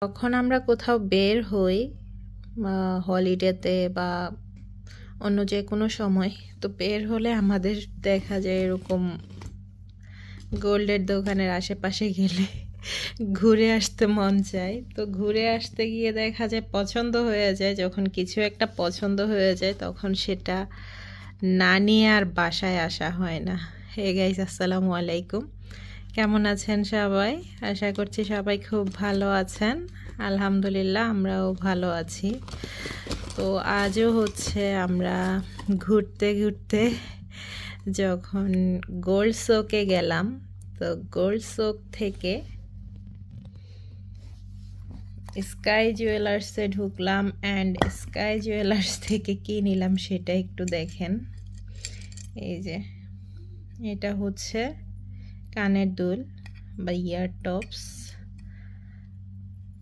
যখন আমরা কোথাও বের হই হলিডেতে বা অন্য যে কোনো সময়, তো বের হলে আমাদের দেখা যায় এরকম গোল্ডের দোকানের আশেপাশে গেলে ঘুরে আসতে মন চায়। তো ঘুরে আসতে গিয়ে দেখা যায় পছন্দ হয়ে যায়। যখন কিছু একটা পছন্দ হয়ে যায় তখন সেটা না নিয়ে আর বাসায় আসা হয় না। হে গাইস, আসসালামু আলাইকুম। কেমন আছেন সবাই? আশা করছি সবাই খুব ভালো আছেন। আলহামদুলিল্লাহ, আমরাও ভালো আছি। তো আজও হচ্ছে আমরা ঘুরতে ঘুরতে যখন গোল্ড সোকে গেলাম, তো গোল্ড সোক থেকে স্কাই জুয়েলার্সে ঢুকলাম অ্যান্ড স্কাই জুয়েলার্স থেকে কী নিলাম সেটা একটু দেখেন। এই যে এটা হচ্ছে কানের দুল বা ইয়ার টপস।